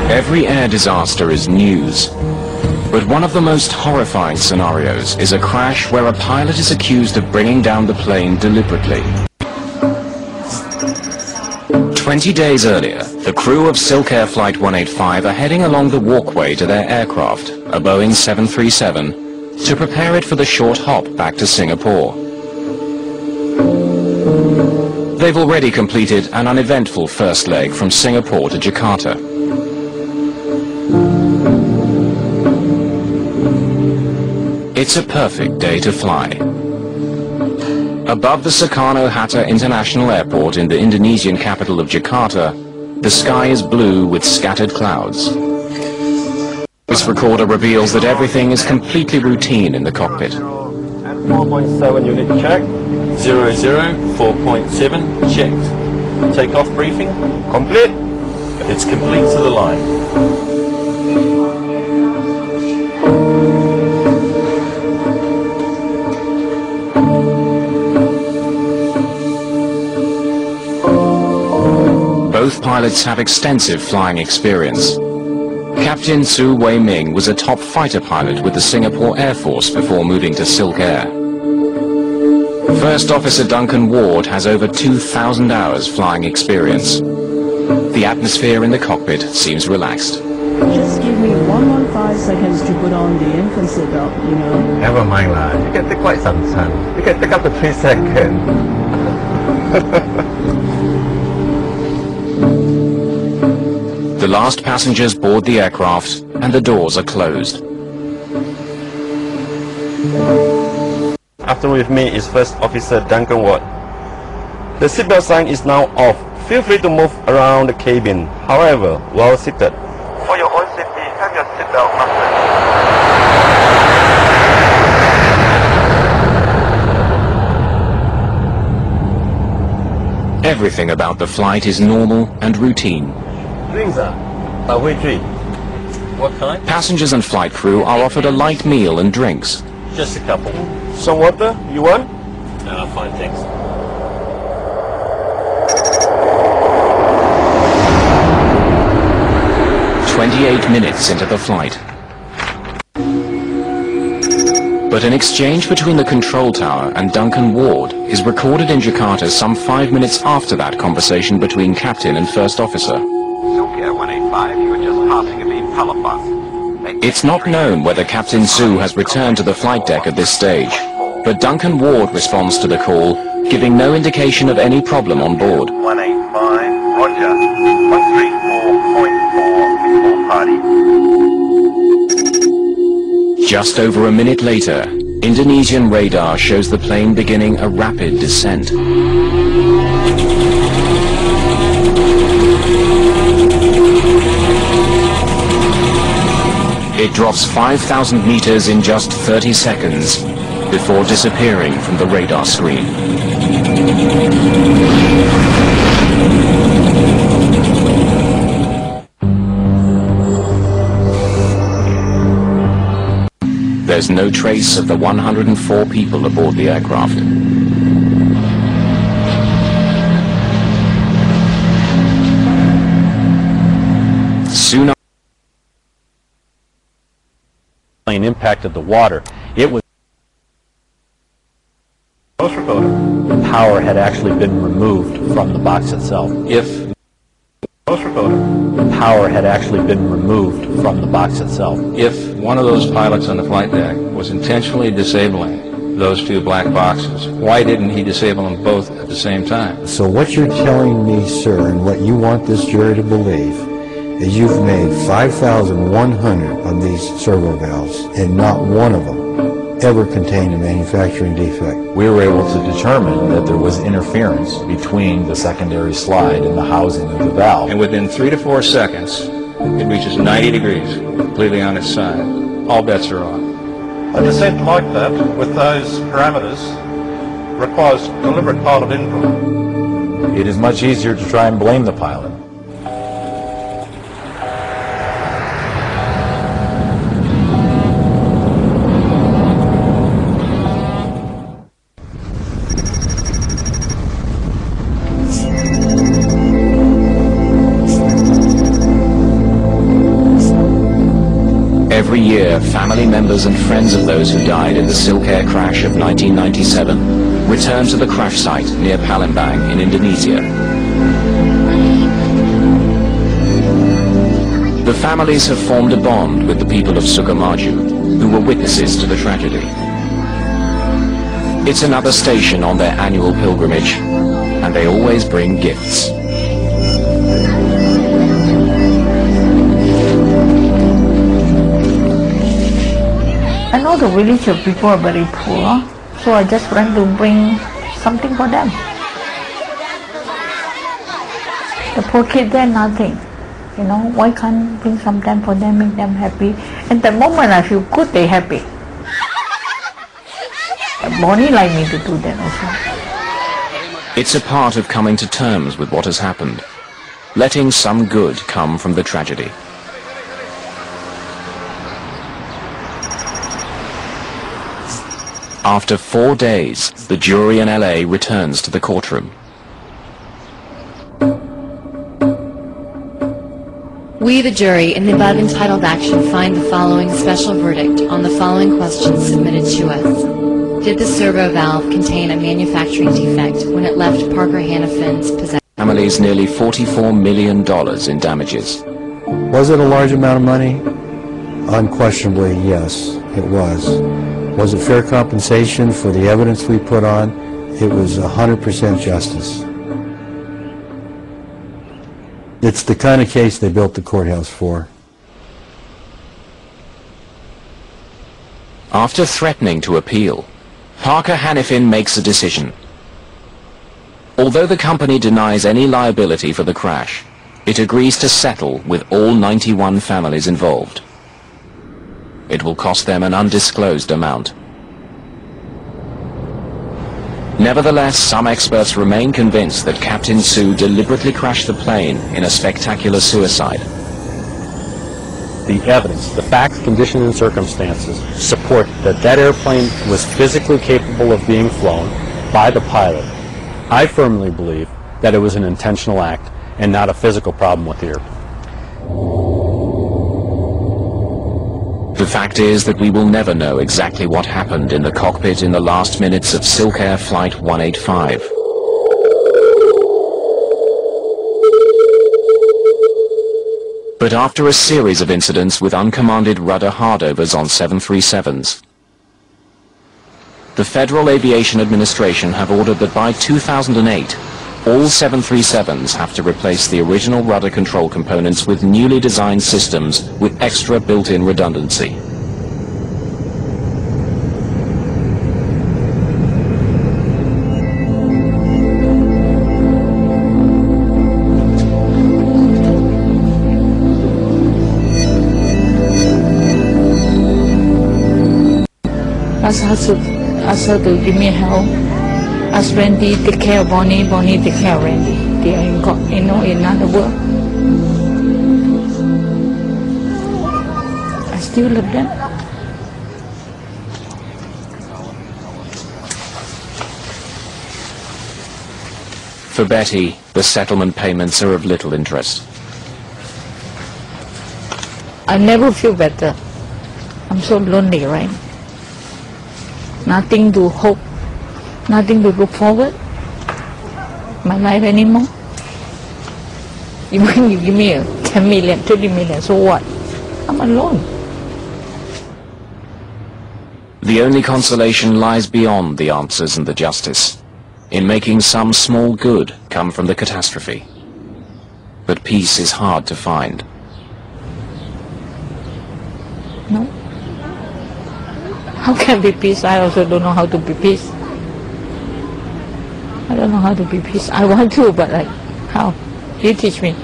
Every air disaster is news, but one of the most horrifying scenarios is a crash where a pilot is accused of bringing down the plane deliberately. 20 days earlier, the crew of Silk Air Flight 185 are heading along the walkway to their aircraft, a Boeing 737, to prepare it for the short hop back to Singapore. They've already completed an uneventful first leg from Singapore to Jakarta. It's a perfect day to fly. Above the Soekarno-Hatta International Airport in the Indonesian capital of Jakarta, the sky is blue with scattered clouds. This recorder reveals that everything is completely routine in the cockpit. 4.7 unit check. 00, 4.7 checked. Takeoff briefing complete. It's complete to the line. Both pilots have extensive flying experience. Captain Su Wei-ming was a top fighter pilot with the Singapore Air Force before moving to Silk Air. First Officer Duncan Ward has over 2,000 hours flying experience. The atmosphere in the cockpit seems relaxed. Just give me 115 seconds to put on the infant seatbelt, you know. Never mind, lad. You can take quite some time. You can take up to 3 seconds. The last passengers board the aircraft and the doors are closed. After with me is First Officer Duncan Ward. The seatbelt sign is now off. Feel free to move around the cabin, however, while seated. For your own safety, have your seatbelt fastened. Everything about the flight is normal and routine. Drinks are. What kind? Passengers and flight crew are offered a light meal and drinks. Just a couple. Some water, you want? No, fine, thanks. "28 minutes into the flight. But an exchange between the control tower and Duncan Ward is recorded in Jakarta some 5 minutes after that conversation between captain and first officer. Silk Air 185, you are just passing a beam bus. It's not known whether Captain Su has returned to the flight deck at this stage, but Duncan Ward responds to the call, giving no indication of any problem on board. 185, roger. 134.4, before party. Just over a minute later, Indonesian radar shows the plane beginning a rapid descent. It drops 5,000 meters in just 30 seconds before disappearing from the radar screen. There's no trace of the 104 people aboard the aircraft. Soon after the plane impacted the water, it was the power had actually been removed from the box itself. The power had actually been removed from the box itself. If one of those pilots on the flight deck was intentionally disabling those two black boxes, why didn't he disable them both at the same time? So what you're telling me, sir, and what you want this jury to believe, is you've made 5,100 of these servo valves, and not one of them ever contained a manufacturing defect. We were able to determine that there was interference between the secondary slide and the housing of the valve. And within 3 to 4 seconds, it reaches 90 degrees, completely on its side. All bets are off. A descent like that, with those parameters, requires deliberate pilot input. It is much easier to try and blame the pilot. Every year, family members and friends of those who died in the Silk Air crash of 1997 return to the crash site near Palembang in Indonesia. The families have formed a bond with the people of Sukamaju, who were witnesses to the tragedy. It's another station on their annual pilgrimage, and they always bring gifts. I know the village of people are very poor, so I just want to bring something for them. The poor kids, they're nothing. You know, why can't bring something for them, make them happy? At the moment I feel good, they're happy. Bonnie like me to do that also. It's a part of coming to terms with what has happened, letting some good come from the tragedy. After 4 days, the jury in LA returns to the courtroom. We, the jury, in the above entitled action, find the following special verdict on the following questions submitted to us. Did the servo valve contain a manufacturing defect when it left Parker Hannafin's possession? Family's nearly $44 million in damages. Was it a large amount of money? Unquestionably, yes, it was. Was it fair compensation for the evidence we put on? It was 100% justice. It's the kind of case they built the courthouse for. After threatening to appeal, Parker Hannifin makes a decision. Although the company denies any liability for the crash, it agrees to settle with all 91 families involved. It will cost them an undisclosed amount. Nevertheless, some experts remain convinced that Captain Sue deliberately crashed the plane in a spectacular suicide. The evidence, the facts, conditions, and circumstances support that that airplane was physically capable of being flown by the pilot. I firmly believe that it was an intentional act and not a physical problem with the airplane. The fact is that we will never know exactly what happened in the cockpit in the last minutes of Silk Air Flight 185. But after a series of incidents with uncommanded rudder hardovers on 737s, the Federal Aviation Administration have ordered that by 2008, all 737s have to replace the original rudder control components with newly designed systems with extra built-in redundancy. Ask her to give me help. Ask Randy take care of Bonnie, Bonnie take care of Randy. They are in God, in another world. I still love them. For Betty, the settlement payments are of little interest. I never feel better. I'm so lonely, right? Nothing to hope, nothing to look forward. My life anymore. Even you give me a 10 million, 20 million, so what? I'm alone. The only consolation lies beyond the answers and the justice, in making some small good come from the catastrophe. But peace is hard to find. No. How can be peace? I also don't know how to be peace. I don't know how to be peace. I want to, but like, how? You teach me.